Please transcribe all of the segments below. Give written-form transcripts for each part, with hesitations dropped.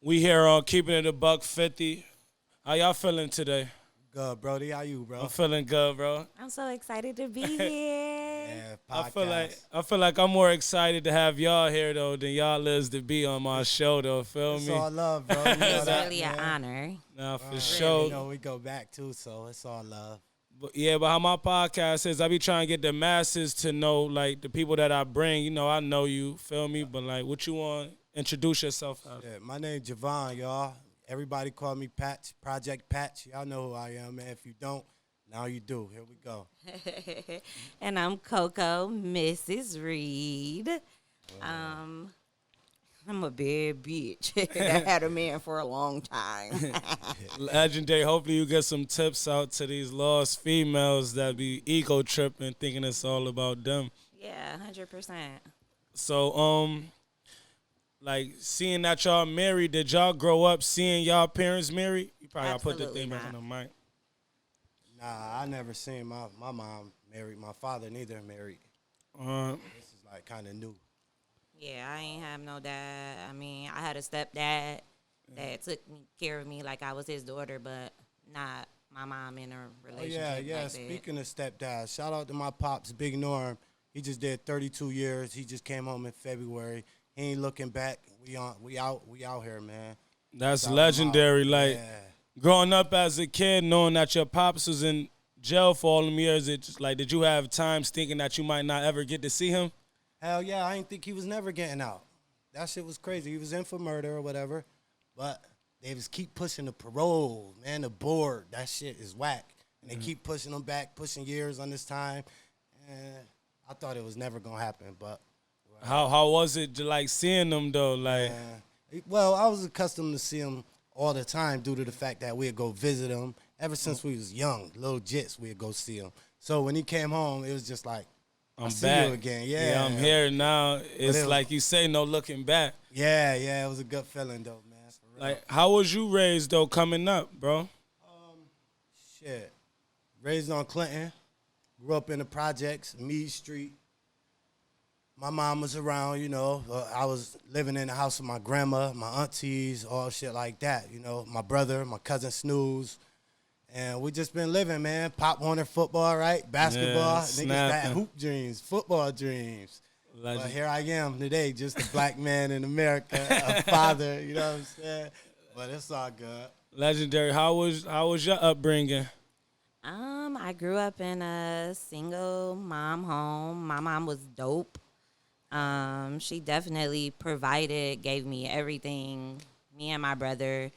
We here on Keeping It a Buck50. How y'all feeling today? Good, Brody. How you, I'm bro? feeling good, bro. I'm so excited to be here. Yeah, I feel like podcast. I feel like I'm more excited to have y'all here though than y'all is to be on my show though. Feel It's me? all love, bro. You know It's that, really an man. honor. Nah, for You sure. know we go back too, so it's all love. But how my podcast is, I be trying to get the masses to know, like, the people that I bring. You know, I know you, feel me? But, like, what you want, introduce yourself as. Yeah, my name Javon, y'all. Everybody call me Patch, Project Patch. Y'all know who I am, man. If you don't, now you do. Here we go. And I'm Coco, Mrs. Reed. Um, I'm a bad bitch that had a man for a long time. Legendary. Hopefully you get some tips out to these lost females that be ego tripping, thinking it's all about them. Yeah, 100%. So, like, seeing that y'all married, did y'all grow up seeing y'all parents married? You probably gotta put the Absolutely thing back on not. the mic. Nah, I never seen my mom married. My father neither married. Uh, This is like kind of new. Yeah, I ain't have no dad. I mean, I had a stepdad that took care of me like I was his daughter, but not my mom in a Oh relationship. yeah. Like that. Speaking of stepdad, shout out to my pops, Big Norm. He just did 32 years. He just came home in February. He ain't looking back. We out here, man. that's Shout him out. legendary. Like, Yeah. growing up as a kid, knowing that your pops was in jail for all them years, it just, like, did you have times thinking that you might not ever get to see him? Hell yeah, I didn't think he was never getting out. That shit was crazy. He was in for murder or whatever, but they just keep pushing the parole, man, the board. That shit is whack. And they keep pushing him back, pushing years on this time. And I thought it was never going to happen, but How was it to, like, seeing them though? Like, well, I was accustomed to see him all the time due to the fact that we'd go visit him. Ever since we was young, little jits, we'd go see him. So when he came home, it was just like, I I'm see back you again. Yeah, I'm here now. It's it was- like you say, no looking back. Yeah, it was a good feeling though, man. For real. Like, how was you raised though, coming up, bro? Shit. Raised on Clinton. Grew up in the projects, Meade Street. My mom was around, you know. I was living in the house with my grandma, my aunties, all shit like that, you know. My brother, my cousin Snooze. And we just been living, man. Pop Warner football, right? Basketball. Yeah, Niggas got snapping. hoop dreams, football dreams. But Legend. here I am today, just a black man in America, a father, you know what I'm saying? But it's all good. Legendary. How was your upbringing? I grew up in a single mom home. My mom was dope. She definitely provided, gave me everything, me and my brother.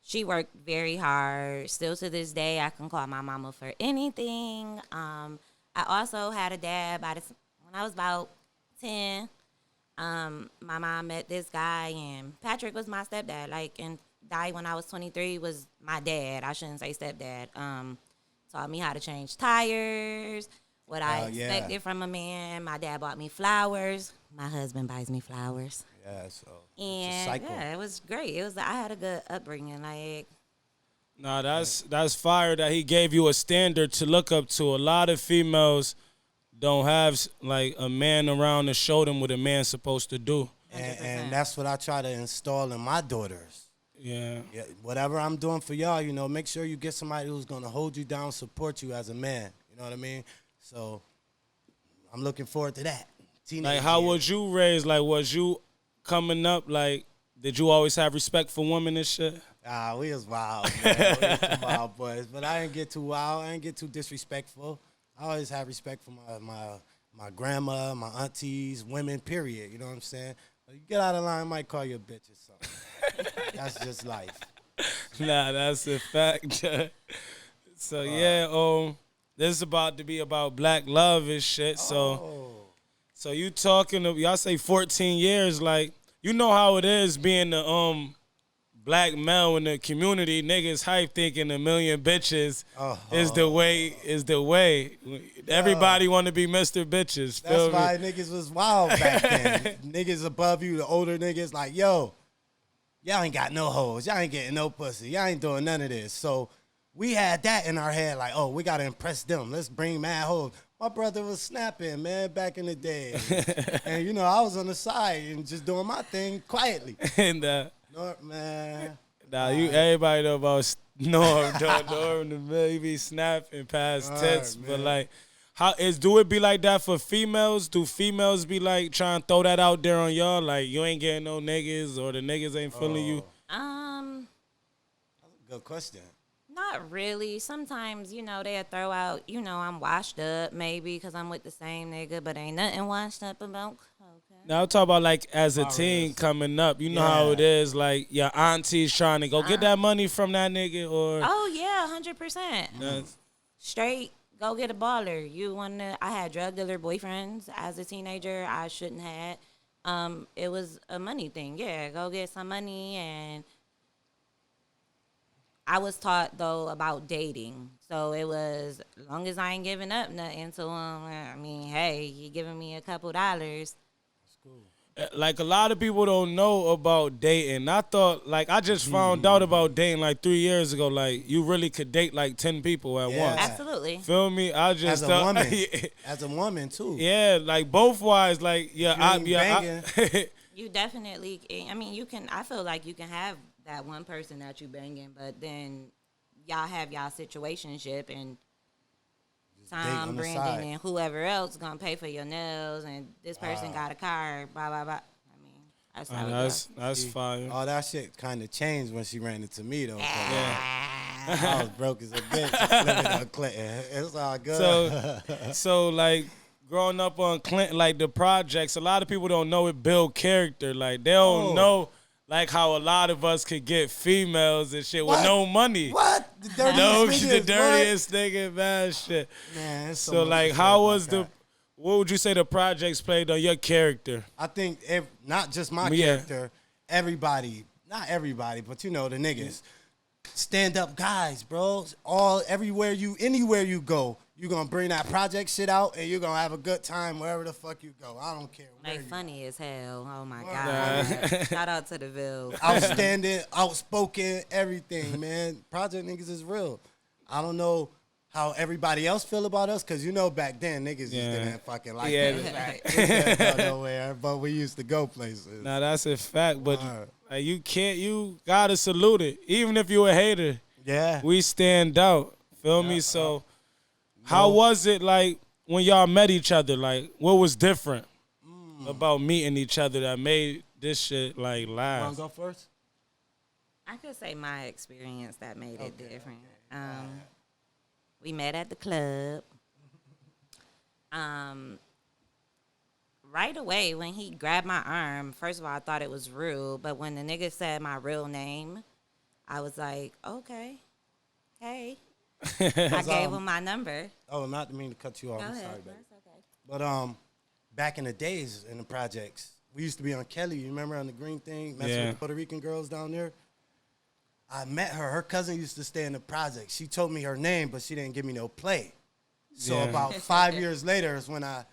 She worked very hard. Still to this day, I can call my mama for anything. I also had a dad when I was about 10. My mom met this guy, and Patrick was my stepdad. And died when I was 23 was my dad. I shouldn't say stepdad. Taught me how to change tires, what I Oh, yeah. expected from a man. My dad bought me flowers. My husband buys me flowers. Yeah, so it's a And cycle. yeah, it was great. I had a good upbringing. Nah, that's fire that he gave you a standard to look up to. A lot of females don't have like a man around to show them what a man's supposed to do. And that's what I try to install in my daughters. Yeah. Yeah, whatever I'm doing for y'all, you know, make sure you get somebody who's gonna hold you down, support you as a man. You know what I mean? So I'm looking forward to that. Teenage Like, how years. was you raised? Like, was you coming up, like, did you always have respect for women and shit? We was wild, man. We was some wild boys, but I didn't get too wild. I didn't get too disrespectful. I always have respect for my grandma, my aunties, women. Period. You know what I'm saying? But you get out of line, I might call you a bitch or something. That's just life. Nah, that's a fact. So, yeah, this is about to be about black love and shit. So you talking to, y'all say 14 years, like, you know how it is being the black male in the community. Niggas hype thinking a million bitches is the way. Everybody want to be Mr. Bitches. That's Feel me? why niggas was wild back then. Niggas above you, the older niggas, like, yo, y'all ain't got no hoes. Y'all ain't getting no pussy. Y'all ain't doing none of this. So we had that in our head, like, oh, we got to impress them. Let's bring mad hoes. My brother was snapping, man, back in the day. And, you know, I was on the side and just doing my thing quietly. And No, man. everybody know about Norm, dog. Norm, the maybe snapping past tits, man. but like, do it be like that for females? Do females be like trying to throw that out there on y'all? Like, you ain't getting no niggas, or the niggas ain't feeling you? That's a good question. Not really. Sometimes, you know, they'll throw out, you know, I'm washed up maybe because I'm with the same nigga, but ain't nothing washed up about cocaine. Now I'm talking about like as a teen coming up. You know how it is. Like your auntie's trying to go get that money from that nigga, or oh yeah, 100%. Straight go get a baller. I had drug dealer boyfriends as a teenager. I shouldn't have. It was a money thing. Yeah, go get some money. And I was taught though about dating. So it was, as long as I ain't giving up nothing to him, I mean, hey, he giving me a couple dollars. like a lot of people don't know about dating. I thought, like, I just found out about dating like 3 years ago. Like, you really could date like 10 people at once. Absolutely. Feel me? I just As a thought, woman. As a woman, too. yeah, like both wise, like You definitely, I mean, you can, I feel like you can have that one person that you banging, but then y'all have y'all situationship and Tom, Brandon, and whoever else gonna pay for your nails, and this person got a car, blah, blah, blah. I mean, that's how it goes. That's fire. All that shit kind of changed when she ran into me, though. I was broke as a bitch living on Clinton. It's all good. So like, growing up on Clinton, like the projects, a lot of people don't know it build character. Like, they don't know, like, how a lot of us could get females and shit with no money. What? The dirtiest nigga, man, shit. Man, so like, how was what would you say the projects played on your character? I think, not just my character, everybody, not everybody, but you know, the niggas. Stand-up guys, bro. Anywhere you go, you're going to bring that project shit out, and you're going to have a good time wherever the fuck you go. I don't care. They funny as hell. Oh, my God. Shout out to the Ville. Outstanding, outspoken, everything, man. Project niggas is real. I don't know how everybody else feel about us, because you know back then, niggas just didn't fucking like that. We didn't go nowhere, but we used to go places. Nah, that's a fact, but like, you gotta salute it. Even if you a hater, we stand out. Feel me? So how was it like when y'all met each other? Like, what was different about meeting each other that made this shit like last? You wanna go first? I could say my experience that made it different. We met at the club. Right away, when he grabbed my arm, first of all, I thought it was rude. But when the nigga said my real name, I was like, okay, hey. I gave him my number. Oh, not to mean to cut you off. I'm sorry, baby. That's okay. But back in the days in the projects, we used to be on Kelly. You remember on the green thing, messing with the Puerto Rican girls down there? I met her. Her cousin used to stay in the project. She told me her name, but she didn't give me no play. So about 5 years later is when I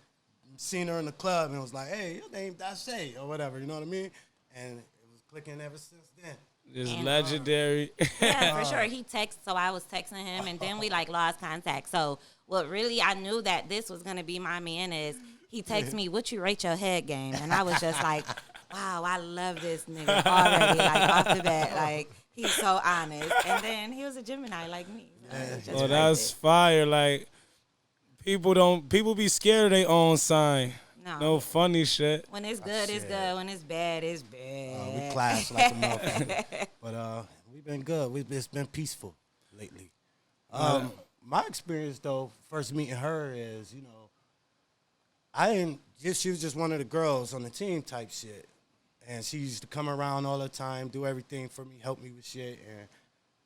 seen her in the club and was like, hey, your name Dashay or whatever, you know what I mean? And it was clicking ever since then. It's legendary. Yeah, for sure. He texted, so I was texting him, and then we like lost contact. So what really I knew that this was gonna be my man is he texted me, "What you rate your head game?" And I was just like, wow, I love this nigga already. Like off the bat, like he's so honest. And then he was a Gemini like me. So that's fire. Like, people be scared of their own sign. No funny shit. When it's good, it's good. When it's bad, it's bad. We clash like a motherfucker. But we've been good. It's been peaceful lately. My experience, though, first meeting her is, you know, she was just one of the girls on the team type shit. And she used to come around all the time, do everything for me, help me with shit, and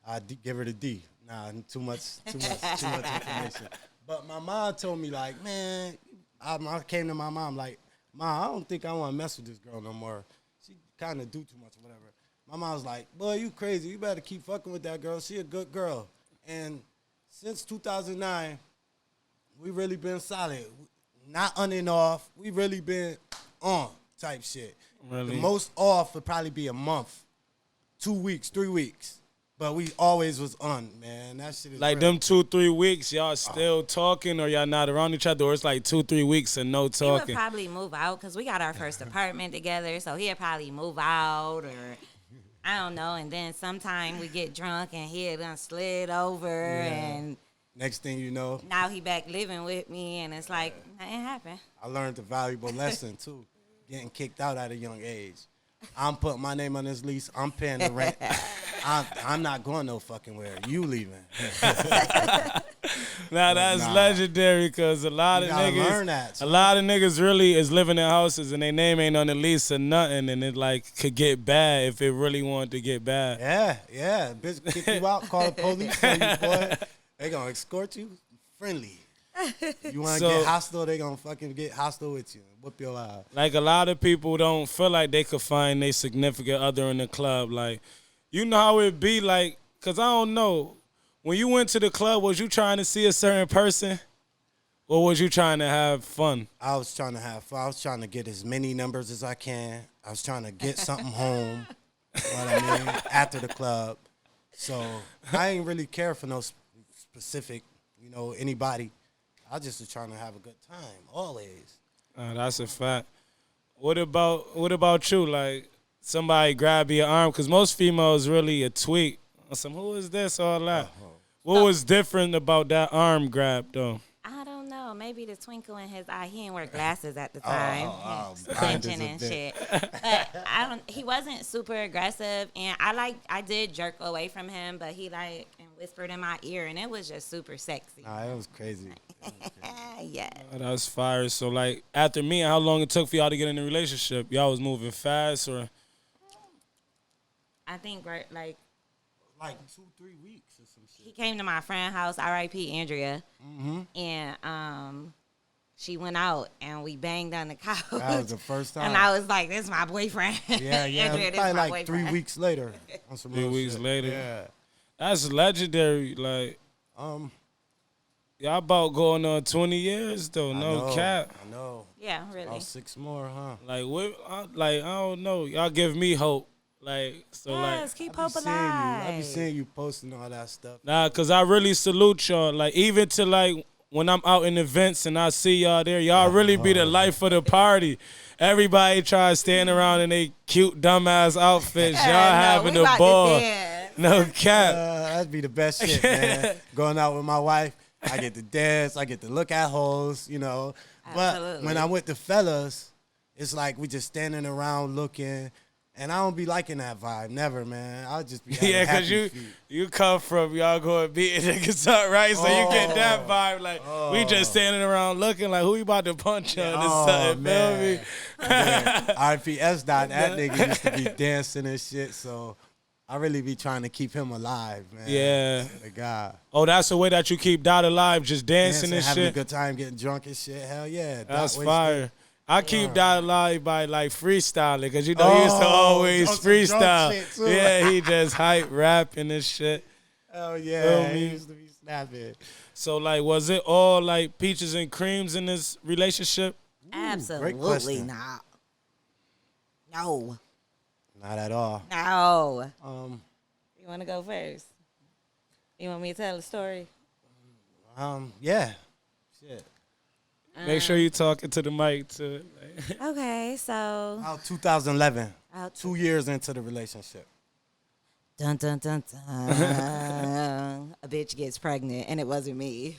I'd give her the D. Nah, too much information. But my mom told me, like, man, I came to my mom like, Mom, I don't think I want to mess with this girl no more. She kind of do too much or whatever. My mom was like, boy, you crazy. You better keep fucking with that girl. She a good girl. And since 2009, we really been solid. Not on and off. We really been on type shit. Really? The most off would probably be a month, 2 weeks, 3 weeks. But we always was on, man. That shit is Like real. them 2-3 weeks, y'all still talking, or y'all not around each other, or it's like 2-3 weeks and no He would talking. probably move out because we got our first apartment together, so he'd probably move out or I don't know. And then sometime we get drunk and he done slid over and Next thing you know, now he back living with me and it's like nothing happened. I learned a valuable lesson too. Getting kicked out at a young age. I'm putting my name on this lease. I'm paying the rent. I'm not going no fucking where. You leaving. Now that's legendary because a lot You of gotta niggas, learn that, a son. lot of niggas really is living in houses and their name ain't on the lease or nothing, and it like could get bad if it really wanted to get bad. Yeah. Bitch kick you out, call the police on you, boy. They gonna escort you friendly. You wanna get hostile, they gonna fucking get hostile with you. Whoop your ass. Like a lot of people don't feel like they could find their significant other in the club. Like, you know how it be like, cause I don't know. When you went to the club, was you trying to see a certain person? Or was you trying to have fun? I was trying to have fun. I was trying to get as many numbers as I can. I was trying to get something home. You know what I mean? After the club. So I ain't really care for no specific, anybody. I just was trying to have a good time, always. That's a fact. What about you? Like, somebody grab your arm? Because most females really a tweak. Some, who is this, all that? What was different about that arm grab, though? I don't know. Maybe the twinkle in his eye. He didn't wear glasses at the time. Mine is Clenching a and bit. shit. But he wasn't super aggressive, and I did jerk away from him, but he and whispered in my ear, and it was just super sexy. Nah, it was crazy. Yeah. That was fire. So, like, after me, how long it took for y'all to get in a relationship? Y'all was moving fast, or? I think Like 2-3 weeks or some shit. he came to my friend's house, R.I.P. Andrea, and she went out and we banged on the couch. That was the first time. And I was like, "This is my boyfriend." Yeah. Andrea, this Probably is my like boyfriend. 3 weeks later. On some 3 real weeks shit. later. Yeah. That's legendary. Like, y'all about going on 20 years, though. No cap. I know. Yeah, really. About 6 more, huh? Like, I don't know. Y'all give me hope. Like, so, Yes, keep I hope be seeing you. I be alive. seeing you posting all that stuff. nah, because I really salute y'all. Like, even to, like, when I'm out in events and I see y'all there, y'all really be the life of the party. Everybody try to stand around in they cute, dumbass outfits. Y'all having the ball. No cap. That'd be the best shit, man. Going out with my wife, I get to dance, I get to look at hoes, But Absolutely. when I'm with the fellas, it's like we just standing around looking. And I don't be liking that vibe. Never, man. I'll just be having Yeah, because happy feet. you come from y'all going beating niggas up, right? So you get that vibe. Like, we just standing around looking like, who you about to punch on or something, feel me? RPS dot that nigga used to be dancing and shit, so I really be trying to keep him alive, man. Yeah. The guy. Oh, that's the way that you keep Dot alive, just dancing and having a shit? good time, getting drunk and shit. Hell yeah. That's Dot fire. I keep Dot alive by, like, freestyling, because, he used to always on some drunk freestyle. shit, too. Yeah, he just hype rapping and shit. Hell Feel yeah. me? He used to be snapping. So, like, was it all, like, peaches and creams in this relationship? Absolutely question. not. No. Not at all. No. Um, You want to go first? You want me to tell the story? Yeah. Shit. Make sure you talking to the mic, too. Okay, so About 2011. About 2 years into the relationship. dun dun dun dun, a bitch gets pregnant, and it wasn't me.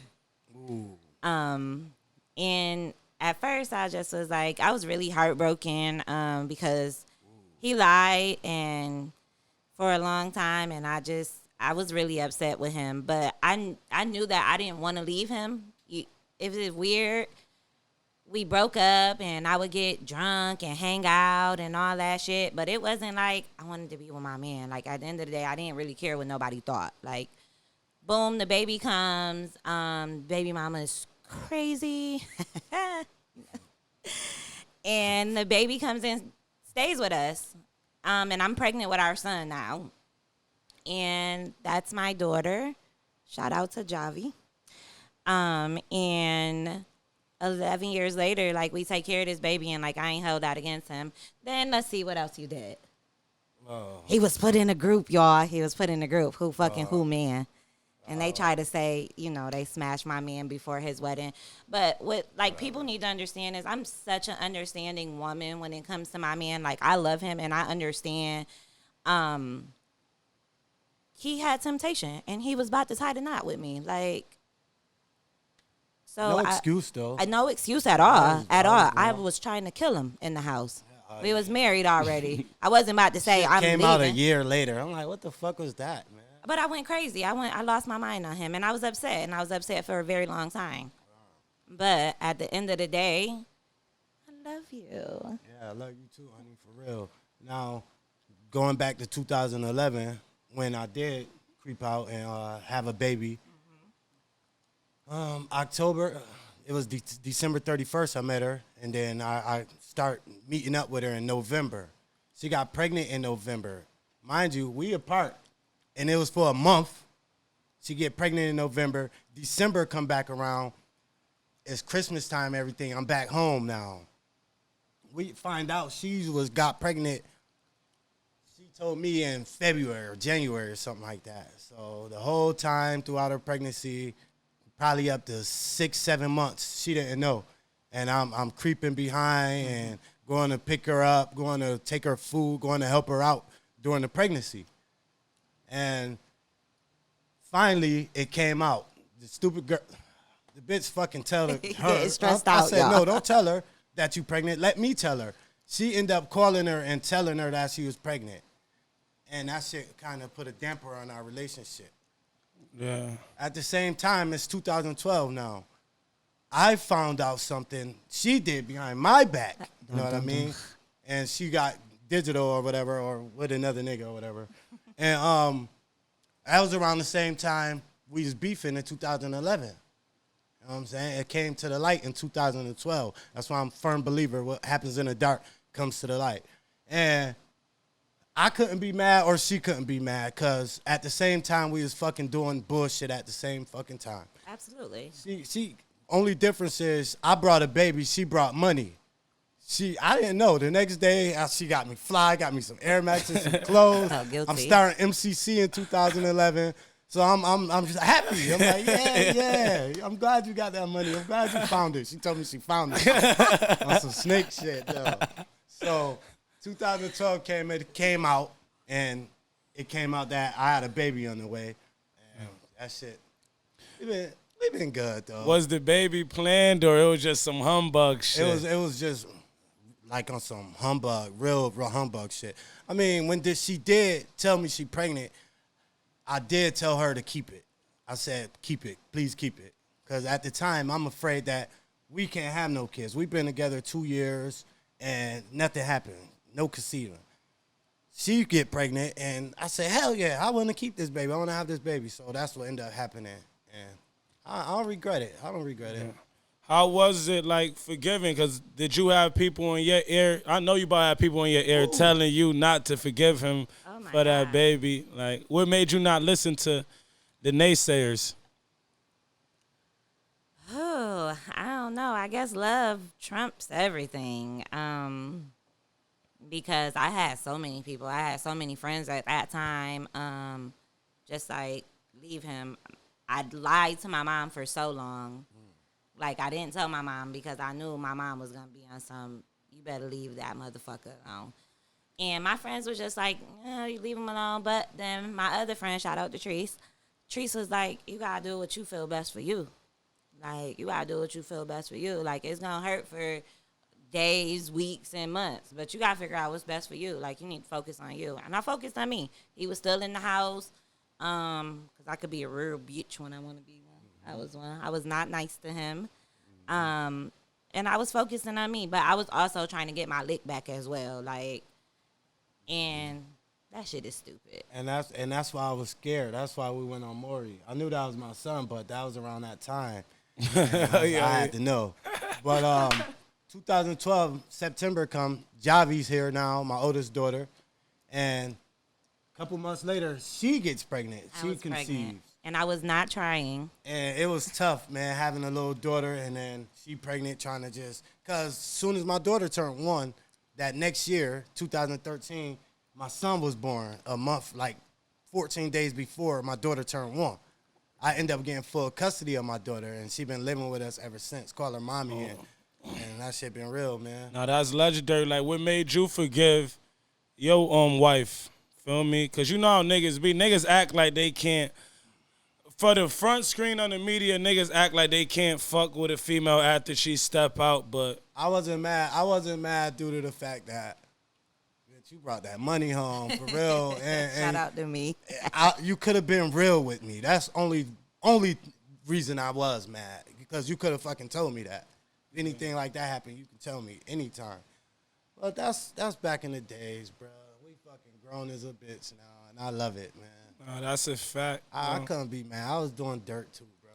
Ooh. And at first I just was like, I was really heartbroken because he lied and for a long time, and I was really upset with him. But I knew that I didn't want to leave him. It was weird. We broke up, and I would get drunk and hang out and all that shit. But it wasn't like I wanted to be with my man. Like, at the end of the day, I didn't really care what nobody thought. Like, boom, the baby comes. Baby mama is crazy. And the baby comes and stays with us. And I'm pregnant with our son now. And that's my daughter. Shout out to Javi. And 11 years later, like, we take care of this baby, and, like, I ain't held out against him. Then let's see what else you did. He was put in a group, y'all. He was put in a group. Who fucking who, man? And they try to say, they smashed my man before his wedding. But what people need to understand is I'm such an understanding woman when it comes to my man. Like, I love him and I understand. He had temptation and he was about to tie the knot with me. Like, so no excuse though. No excuse at all. I was trying to kill him in the house. We was married already. I wasn't about to say I'm came leaving. out a year later. I'm like, what the fuck was that, man? But I went crazy. I lost my mind on him, and I was upset, and I was upset for a very long time. But at the end of the day, I love you. Yeah, I love you too, honey, for real. Now, going back to 2011, when I did creep out and have a baby, October, it was December 31st I met her, and then I start meeting up with her in November. She got pregnant in November. Mind you, we apart, and it was for a month. She get pregnant in November. December come back around. It's Christmas time, everything. I'm back home now. We find out she got pregnant. She told me in February or January or something like that. So the whole time throughout her pregnancy, probably up to 6-7 months, she didn't know. And I'm creeping behind and going to pick her up, going to take her food, going to help her out during the pregnancy. And finally, it came out. The stupid girl, the bitch fucking tell her. It's stressed I out, said, y'all. no, don't tell her that you pregnant. Let me tell her. She ended up calling her and telling her that she was pregnant. And that shit kind of put a damper on our relationship. Yeah. At the same time, it's 2012 now. I found out something she did behind my back. You know what I mean? And she got digital or whatever, or with another nigga or whatever. And that was around the same time we was beefing in 2011. You know what I'm saying? It came to the light in 2012. That's why I'm a firm believer what happens in the dark comes to the light. And I couldn't be mad or she couldn't be mad because at the same time we was fucking doing bullshit at the same fucking time. Absolutely. She only difference is I brought a baby, she brought money. I didn't know. The next day, she got me fly, got me some Air Maxes, some clothes. Oh, guilty. I'm starting MCC in 2011. So I'm just happy. I'm like, yeah. I'm glad you got that money. I'm glad you found it. She told me she found it on some snake shit, though. So 2012 came out, and it came out that I had a baby on the way. And that shit, we been good, though. Was the baby planned or it was just some humbug shit? It was just like on some humbug, real humbug shit. I mean, when she did tell me she pregnant, I did tell her to keep it. I said, keep it. Please keep it. Because at the time, I'm afraid that we can't have no kids. We've been together 2 years, and nothing happened. No conceiving. She get pregnant, and I said, hell yeah, I want to keep this baby. I want to have this baby. So that's what ended up happening. And I don't regret it. I don't regret it. How was it like forgiving? Because did you have people in your ear? I know you probably had people in your ear telling you not to forgive him for that God. baby. Like, what made you not listen to the naysayers? Oh, I don't know. I guess love trumps everything. Because I had so many people. I had so many friends at that time. Just like, leave him. I lied to my mom for so long. Like, I didn't tell my mom because I knew my mom was going to be on some, you better leave that motherfucker alone. And my friends were just like, you leave him alone. But then my other friend, shout out to Treese, Treese was like, you got to do what you feel best for you. Like, you got to do what you feel best for you. Like, it's going to hurt for days, weeks, and months. But you got to figure out what's best for you. Like, you need to focus on you. And I focused on me. He was still in the house because I could be a real bitch when I want to be one. I was one. I was not nice to him. And I was focusing on me. But I was also trying to get my lick back as well. Like, and that shit is stupid. And that's why I was scared. That's why we went on Maury. I knew that was my son, but that was around that time. I had to know. But 2012, September come, Javi's here now, my oldest daughter. And a couple months later, she gets pregnant. She conceives. Pregnant. And I was not trying. And it was tough, man, having a little daughter and then she pregnant trying to just, because as soon as my daughter turned 1, that next year, 2013, my son was born a month, like 14 days before my daughter turned 1. I ended up getting full custody of my daughter, and she been living with us ever since. Call her mommy, and that shit been real, man. Now that's legendary. Like, what made you forgive your wife? Feel me? Cause you know how niggas be. Niggas act like they can't. For the front screen on the media, niggas act like they can't fuck with a female after she step out. But I wasn't mad. I wasn't mad due to the fact that bitch, you brought that money home for real. And Shout out to me. You could have been real with me. That's only reason I was mad, because you could have fucking told me that. If anything like that happened, you can tell me anytime. But that's back in the days, bro. We fucking grown as a bitch now, and I love it, man. that's a fact. I couldn't be mad. I was doing dirt too, bro.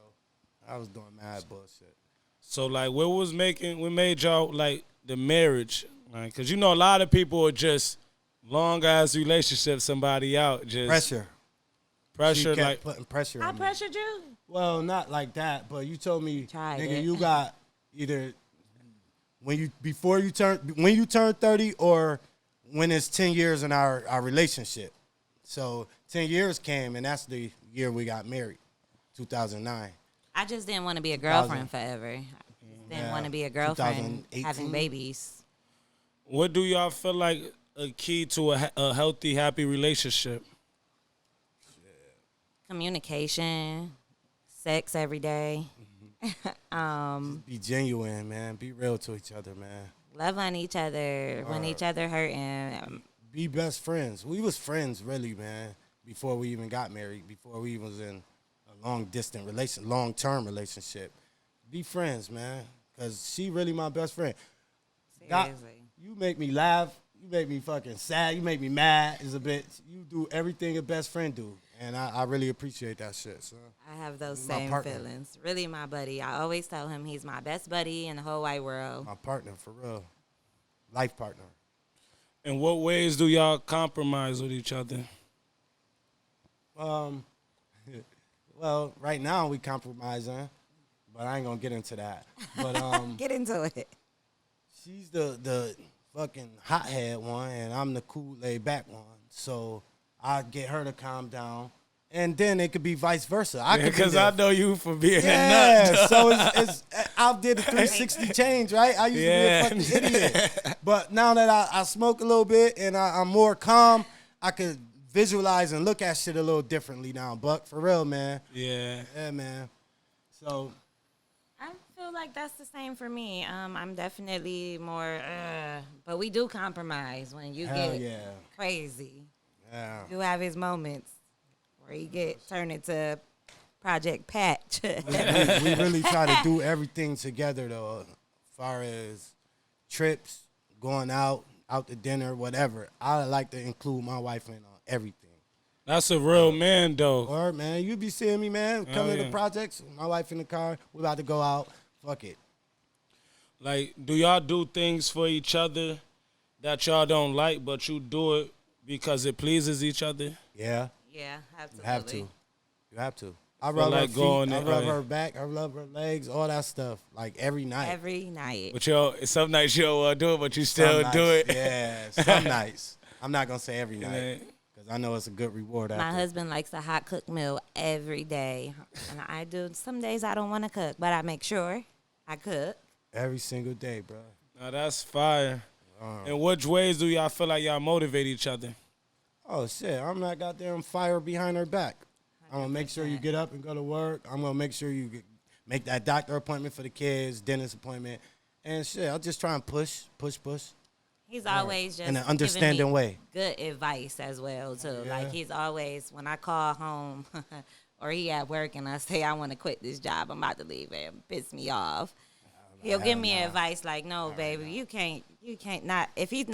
I was doing mad bullshit. So like, what made y'all like the marriage? Like, cause you know a lot of people are just long ass relationships, somebody out, just Pressure. She kept like putting pressure I on me. pressured you. Well, not like that, but you told me, Tried nigga, it. you got either when you turn 30 or when it's 10 years in our relationship. So 10 years came, and that's the year we got married, 2009. I just didn't want to be a girlfriend forever. I just didn't want to be a girlfriend 2018. having babies. what do y'all feel like a key to a healthy, happy relationship? Communication, sex every day, Be genuine, man. Be real to each other, man. love on each other when each other hurting. Be best friends. We was friends, really, man, before we even got married, before we was in a long-term relationship. Be friends, man, because she really my best friend. Seriously. You make me laugh. You make me fucking sad. You make me mad as a bitch. You do everything a best friend do. And I really appreciate that shit, son. I have those He's my same partner. feelings. Really my buddy. I always tell him he's my best buddy in the whole wide world. My partner, for real. Life partner. In what ways do y'all compromise with each other? Well, right now we compromising, but I ain't gonna get into that. But Get into it. she's the fucking hothead one, and I'm the cool, laid back one. So I get her to calm down, and then it could be vice versa. Because I know you for being a yeah. nut. So it's I did the 360 change, right? I used to be a fucking idiot, but now that I smoke a little bit and I'm more calm, I could visualize and look at shit a little differently now. Buck, for real, man. Yeah. Yeah, man. So I feel like that's the same for me. I'm definitely more, but we do compromise when you hell get yeah, crazy. yeah. You have his moments where you get turned into Project Patch. We really try to do everything together, though, as far as trips, going out to dinner, whatever. I like to include my wife in on everything. That's a real man, though. Or, man, you be seeing me, man, come to yeah. the projects, my wife in the car, we about to go out, fuck it. Like, do y'all do things for each other that y'all don't like, but you do it because it pleases each other? Yeah, Yeah, you absolutely. have to. You have to. I Feel rub like her going feet, I in- rub her back, I rub her legs, all that stuff, like every night. Every night. But some nights you don't want to do it, but you Some still nights, do it. Yeah, some nights. I'm not going to say every Yeah. night, because I know it's a good reward My after. husband likes a hot cooked meal every day. And I do. Some days I don't want to cook, but I make sure I cook. Every single day, bro. Now, that's fire. In which ways do y'all feel like y'all motivate each other? Oh, shit, I'm not goddamn fire behind her back. I'm going to make sure you 100%. get up and go to work. I'm going to make sure you make that doctor appointment for the kids, dentist appointment. And shit, I'll just try and push. He's always just In an giving understanding me way. good advice as well too. Yeah. Like he's always when I call home or he at work and I say I want to quit this job, I'm about to leave it, piss me off. He'll give me advice like, no, baby, you can't not if he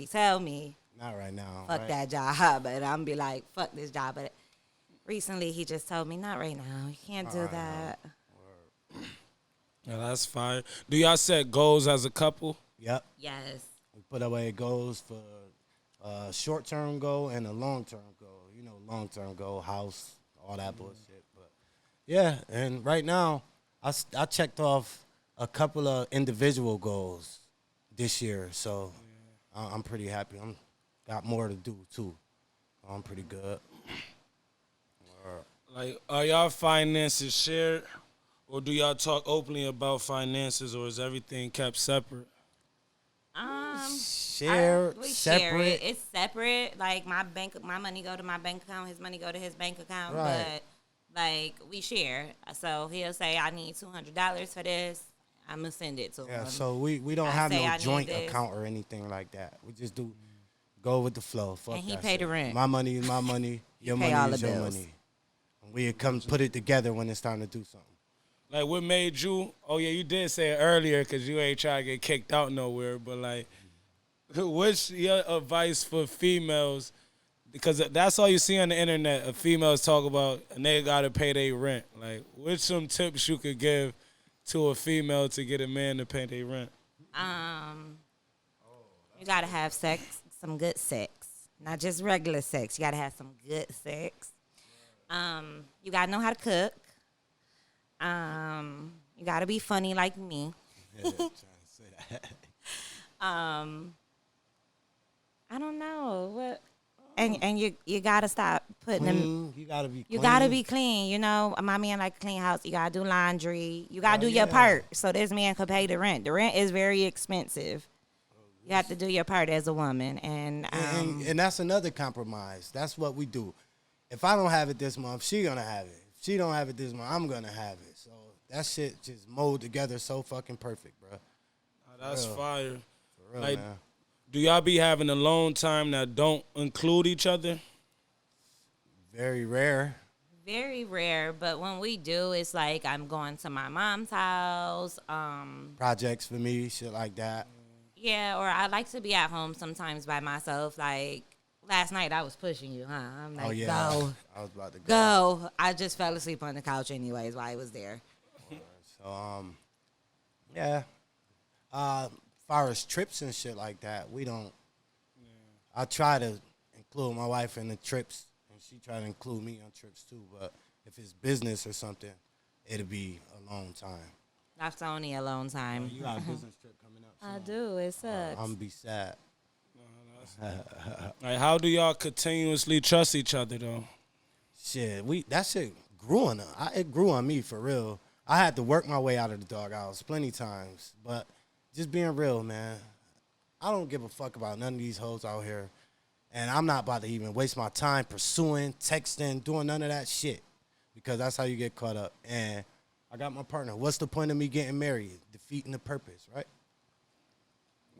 tell me Not right now. fuck right? that job, but I'm be like fuck this job. But recently he just told me not right now, you can't do that. Yeah, that's fire. Do y'all set goals as a couple? Yep. Yes. We put away goals for a short-term goal and a long-term goal. You know, long-term goal, house, all that bullshit. But yeah, and right now, I checked off a couple of individual goals this year, so I'm pretty happy. got more to do too. I'm pretty good. Like, are y'all finances shared, or do y'all talk openly about finances, or is everything kept separate? Share, We separate. share it. It's separate. Like my money go to my bank account. His money go to his bank account. Right. But like we share. So he'll say, "I need $200 for this." I'm gonna send it to Yeah, him. so we don't I have say no I need joint this. account or anything like that. We just do go with the flow. Fuck And he that pay the shit. rent. My money is my money. Your pay money all is the your bills. money. And we come put it together when it's time to do something. Like, what made you? Oh yeah, you did say it earlier because you ain't trying to get kicked out nowhere. But like, what's your advice for females? Because that's all you see on the internet. Females talk about and they gotta pay their rent. Like, what's some tips you could give to a female to get a man to pay their rent? You gotta have sex, some good sex, not just regular sex. You gotta have some good sex. You gotta know how to cook. You gotta be funny like me. Yeah, trying to say that. I don't know what. And you gotta stop putting them. Clean, you gotta be clean. You gotta be clean. You know, my man like a clean house. You gotta do laundry. You gotta do your yeah. part so this man can pay the rent. The rent is very expensive. You have to do your part as a woman, and And that's another compromise. That's what we do. If I don't have it this month, she gonna have it. If she don't have it this month, I'm gonna have it. So that shit just mold together so fucking perfect, bro. That's fire. For real, Like, man. do y'all be having alone time that don't include each other? Very rare. very rare. But when we do, it's like I'm going to my mom's house. Projects for me, shit like that. Yeah, or I like to be at home sometimes by myself. Like last night, I was pushing you, huh? I'm like, Oh yeah, go, I was about to go. go. I just fell asleep on the couch anyways while I was there. So yeah. Far as trips and shit like that, we don't. I try to include my wife in the trips, and she try to include me on trips too. But if it's business or something, it'll be a long time. That's only alone time. You got a business trip coming up soon. I do. It sucks. I'm gonna be sad. Like, how do y'all continuously trust each other though? Shit, that shit grew on it grew on me for real. I had to work my way out of the doghouse plenty times, but just being real, man. I don't give a fuck about none of these hoes out here, and I'm not about to even waste my time pursuing, texting, doing none of that shit, because that's how you get caught up. And I got my partner. What's the point of me getting married? Defeating the purpose, right?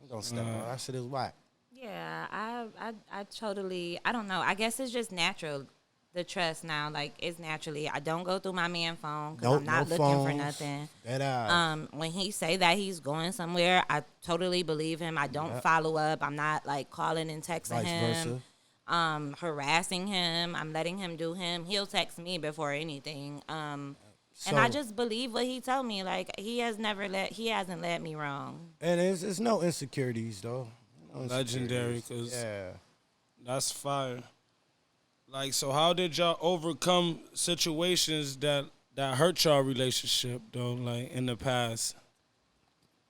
I'm gonna step on that shit is whack. Yeah, I totally, I don't know. I guess it's just natural, the trust now. Like, it's naturally, I don't go through my man phone because I'm not no looking for phones. nothing. Dead eyes. When he say that he's going somewhere, I totally believe him. I don't follow up. I'm not, like, calling and texting Vice him. versa. Harassing him. I'm letting him do him. He'll text me before anything. And So- I just believe what he told me. Like, he hasn't led me wrong. And it's no insecurities though. No Legendary, insecurities. 'cause- yeah. That's fire. Like, so how did y'all overcome situations that hurt y'all relationship though, like in the past?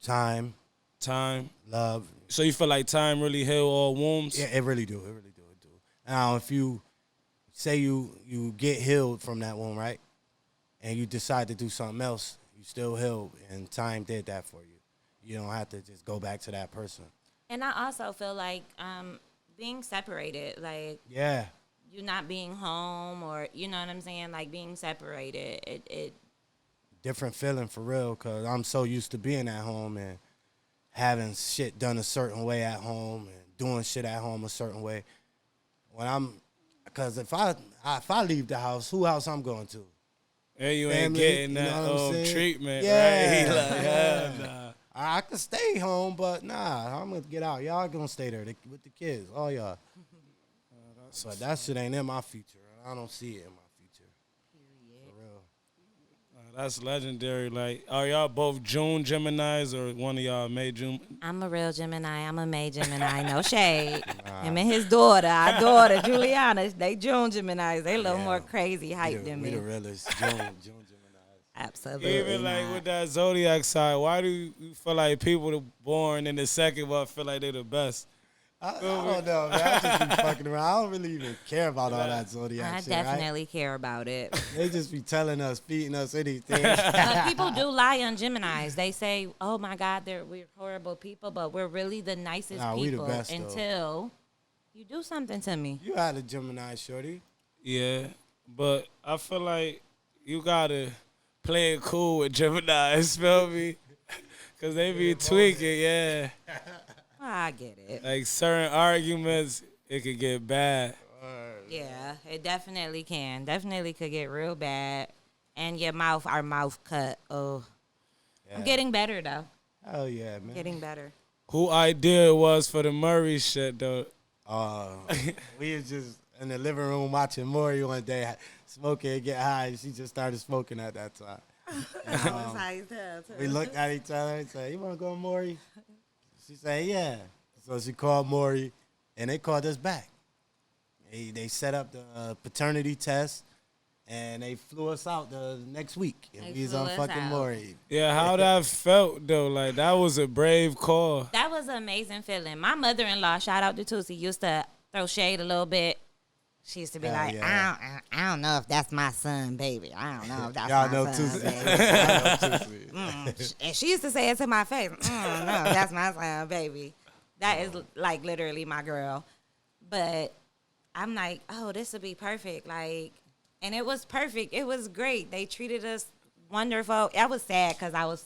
Time, Time. love. So you feel like time really heal all wounds? Yeah, it really do. It really do. It do. Now, if you say you get healed from that one, right, and you decide to do something else, you still healed, and time did that for you. You don't have to just go back to that person. And I also feel like being separated, like Yeah. you not being home, or you know what I'm saying, like being separated. It Different feeling for real, because I'm so used to being at home and having shit done a certain way at home and doing shit at home a certain way. Because if I leave the house, who house I'm going to? And you ain't Family, getting you know that what I'm saying? treatment, Yeah. right? He like, Yeah. nah. I can stay home, but nah, I'm going to get out. Y'all gonna stay there with the kids, all y'all. But that shit ain't in my future. I don't see it in my future. For real. That's legendary. Like, are y'all both June Geminis or one of y'all May June? I'm a real Gemini. I'm a May Gemini. No shade. Him and his daughter, our daughter Juliana, they June Geminis. They a little more crazy hype than We me. the realest. June Gemini. Absolutely. Even like not. with that zodiac side, why do you feel like people that born in the second month feel like they the best? I don't know, man. I just be fucking around. I don't really even care about all that zodiac I shit, definitely care about it. right? They just be telling us, feeding us anything. But people do lie on Geminis. They say, "Oh my God, we're horrible people," but we're really the nicest Nah, we the people best, though. until you do something to me. You had a Gemini, shorty. Yeah, but I feel like you gotta play it cool with Gemini's, feel me? Cause they be tweaking, yeah. I get it. Like certain arguments, it could get bad. Yeah, it definitely can. Definitely could get real bad. And our mouth cut. Oh, I'm getting better though. Hell yeah, man. Getting better. Who idea it was for the Murray shit though? We was just in the living room watching Maury one day, smoking and get high. She just started smoking at that time. We looked at each other and said, "You want to go, Maury?" She said, "Yeah." So she called Maury, and they called us back. They set up the paternity test, and they flew us out the next week. And we was on fucking Maury. Yeah, how that felt though? Like that was a brave call. That was an amazing feeling. My mother-in-law, shout out to Tootsie, used to throw shade a little bit. She used to be like, yeah. I don't know if that's my son, baby. I don't know if that's Y'all my know son, Tootsie. baby. Y'all know Tootsie. And she used to say it to my face. No, that's my son, baby. That is like literally my girl. But I'm like, oh, this would be perfect. Like, and it was perfect. It was great. They treated us wonderful. I was sad because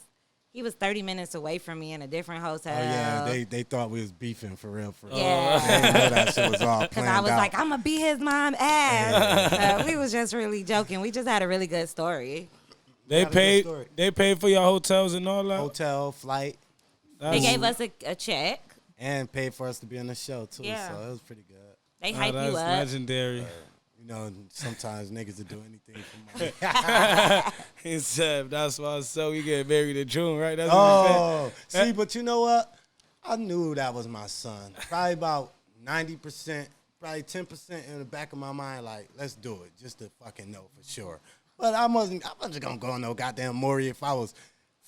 he was 30 minutes away from me in a different hotel. Oh yeah, they thought we was beefing for real. Yeah. They didn't know that shit was all planned Because I was out. like, I'm going to beat his mom ass. We was just really joking. We just had a really good story. They Had a good story. paid for your hotels and all that. Hotel, flight, They gave us a check. and paid for us to be on the show too. Yeah. So it was pretty good. They Oh, hype that's you up. legendary. You know, sometimes niggas will do anything for money. He said, "That's why so we get married in June, right?" That's what he Oh, see, but you know what? I knew that was my son. Probably about 90%, probably 10% in the back of my mind, like, let's do it, just to fucking know for sure. But I wasn't gonna go on no goddamn Maury if I was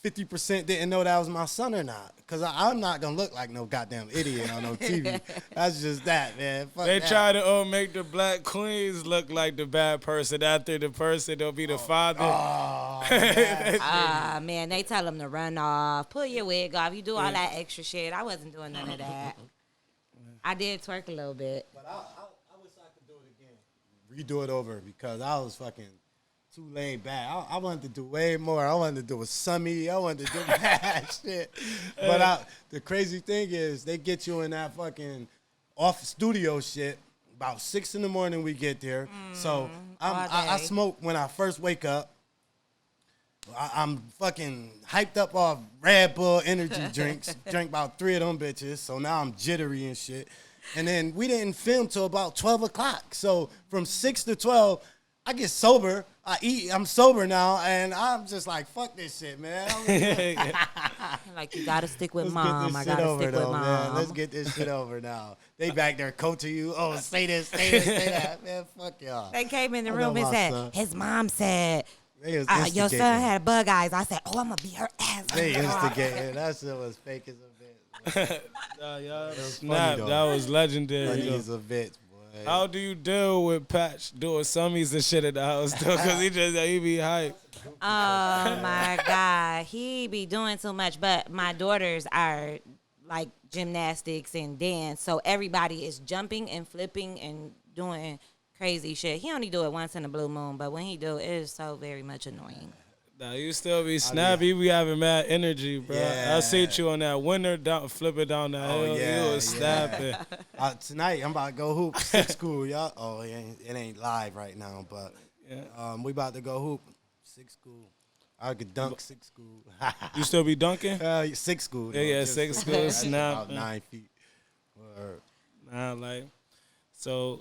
50% didn't know that was my son or not. Because I'm not gonna look like no goddamn idiot on no TV. That's just that, man. Fuck They that. try to make the black queens look like the bad person after the person don't be the father. Oh, man. Man, they tell them to run off, pull your wig off. You do all that extra shit. I wasn't doing none of that. I did twerk a little bit. But I wish I could do it again. Redo it over because I was fucking too laid back. I wanted to do way more. I wanted to do a summy. I wanted to do mad shit. But the crazy thing is they get you in that fucking off studio shit. About 6 a.m. we get there. So I smoke when I first wake up. I'm fucking hyped up off Red Bull energy drinks. Drank about 3 of them bitches. So now I'm jittery and shit. And then we didn't film till about 12 o'clock. So from 6 to 12, I get sober. I eat. I'm sober now. And I'm just like, fuck this shit, man. Like, you got to stick with Let's mom. get I this got shit to over, stick with though, mom. man. Let's get this shit over now. They back there coaching you. Oh, say this, say this, say that. Man, fuck y'all. They came in the I room know and my said, son. his mom said, They was your instigating. son had bug eyes. I said, oh, I'm going to beat her ass. They instigated. That shit was fake as a bitch. Y'all funny, snap. though. That was legendary. Funny though. as a bitch, boy. How do you deal with Patch doing summies and shit at the house though? Because he be hype. Oh my God, he be doing too much. But my daughters are like gymnastics and dance, so everybody is jumping and flipping and doing crazy shit. He only do it once in a blue moon, but when he do, it is so very much annoying. Nah, you still be snappy. You be having mad energy, bro. Yeah. I see you on that winter down, flipping down the hill. You was snapping. Tonight, I'm about to go hoop. Six school, y'all. Oh, it ain't live right now, but we about to go hoop. Six school. I could dunk six school. You still be dunking? Six school. Yeah, though. yeah, Just six school, that's snap. About 9 feet. Word. Nah, like, so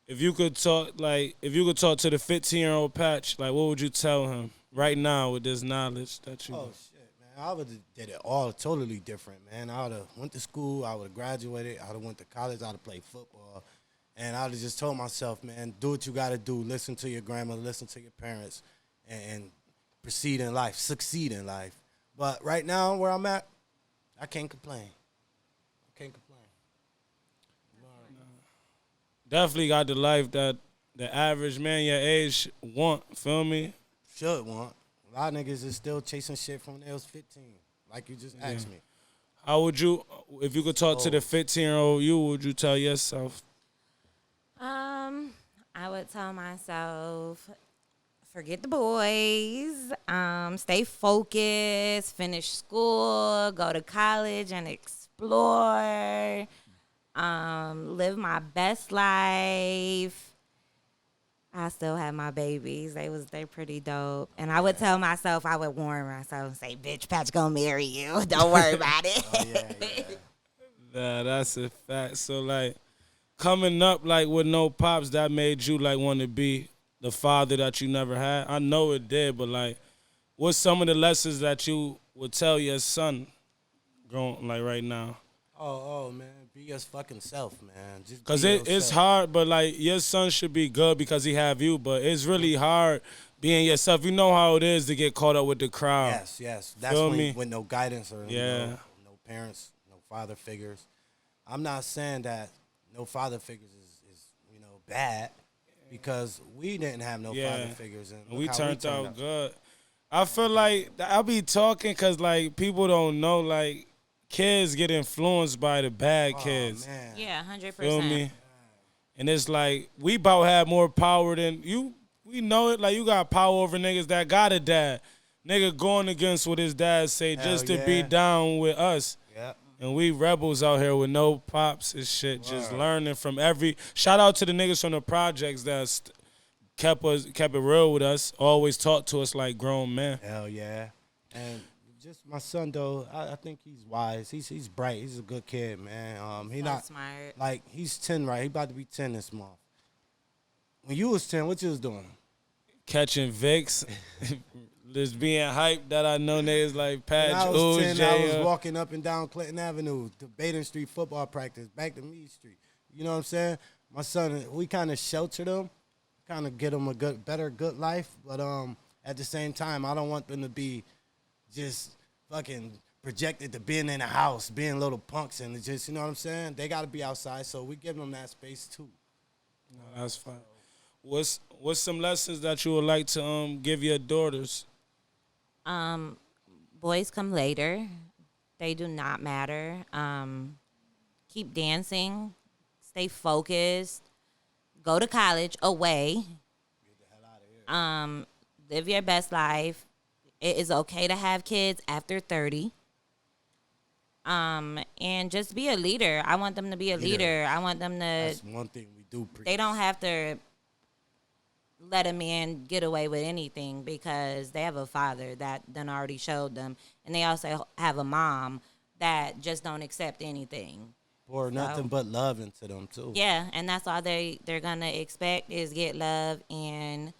if you could talk to the 15-year-old Patch, like, what would you tell him right now with this knowledge that you? Oh shit, man! I would have did it all totally different, man. I would have went to school. I would have graduated. I would have went to college. I would have played football, and I would have just told myself, man, do what you got to do. Listen to your grandmother. Listen to your parents, and proceed in life, succeed in life. But right now, where I'm at, I can't complain. I can't complain. definitely got the life that the average man your age want. Feel me? Should want. A lot of niggas is still chasing shit from when they was 15. Like you just asked me. How would you, if you could talk to the 15-year-old you, what would you tell yourself? I would tell myself, forget the boys, stay focused, finish school, go to college and explore, live my best life. I still have my babies. They pretty dope. And I would tell myself, I would warn myself and say, bitch, Pat's gonna marry you. Don't worry about it. Oh, yeah. Nah, that's a fact. So, like, coming up, like, with no pops, that made you, like, want to be the father that you never had? I know it did, but, like, what's some of the lessons that you would tell your son growing, like, right now? Oh, man. Be your fucking self, man. Just Because be it's yourself. hard, but, like, your son should be good because he have you, but it's really hard being yourself. You know how it is to get caught up with the crowd. Yes. That's Feel when me? with no guidance or Yeah. no parents, no father figures. I'm not saying that no father figures is bad because we didn't have no father figures. And We look how turned out good. I feel like I be talking because, like, people don't know, like, kids get influenced by the bad kids. Man. Yeah, 100%. Feel me? And it's like, we about have more power than you. We know it. Like, you got power over niggas that got a dad. Nigga going against what his dad say just to be down with us. Yeah. And we rebels out here with no pops and shit, just learning from every. Shout out to the niggas from the projects that kept it real with us. Always talked to us like grown men. Hell yeah. And just my son though, I think he's wise. He's bright. He's a good kid, man. He So not smart. like he's 10, right? He about to be 10 this month. When you was 10, what you was doing? Catching Vicks, just being hyped that I know niggas like When Patch, I was 10, I was Jay. walking up and down Clinton Avenue to Baden Street football practice, back to Meade Street. You know what I'm saying? My son, we kind of sheltered him, kind of get him a good life. But at the same time, I don't want them to be just fucking projected to being in the house, being little punks, and just, you know what I'm saying? They got to be outside, so we give them that space too. No, that's fine. What's some lessons that you would like to give your daughters? Boys come later. They do not matter. Keep dancing. Stay focused. Go to college away. Live your best life. It is okay to have kids after 30. And just be a leader. I want them to be a leader. I want them to. That's one thing we do preach. They don't have to let a man get away with anything because they have a father that done already showed them, and they also have a mom that just don't accept anything. Pour nothing but love into them too. Yeah, and that's all they're gonna expect is get love, and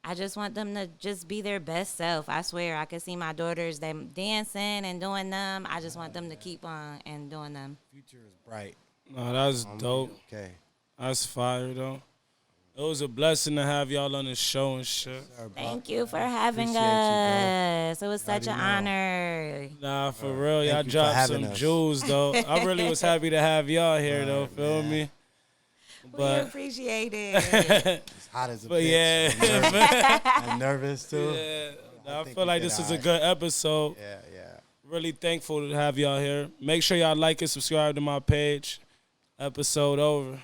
I just want them to just be their best self. I swear, I can see my daughters them dancing and doing them. I just want them to keep on and doing them. Future is bright. No, that's dope. Okay. That's fire though. It was a blessing to have y'all on the show and shit. Thank you for having Appreciate you, us. It was such an honor. Nah, for real, y'all thank you for dropped having some us. jewels though. I really was happy to have y'all here though. Feel me? We But appreciate it. It's hot as a but bitch. yeah, I'm nervous too. yeah. I think feel we like did this was a alright. good episode. Yeah. Really thankful to have y'all here. Make sure y'all like and subscribe to my page. Episode over.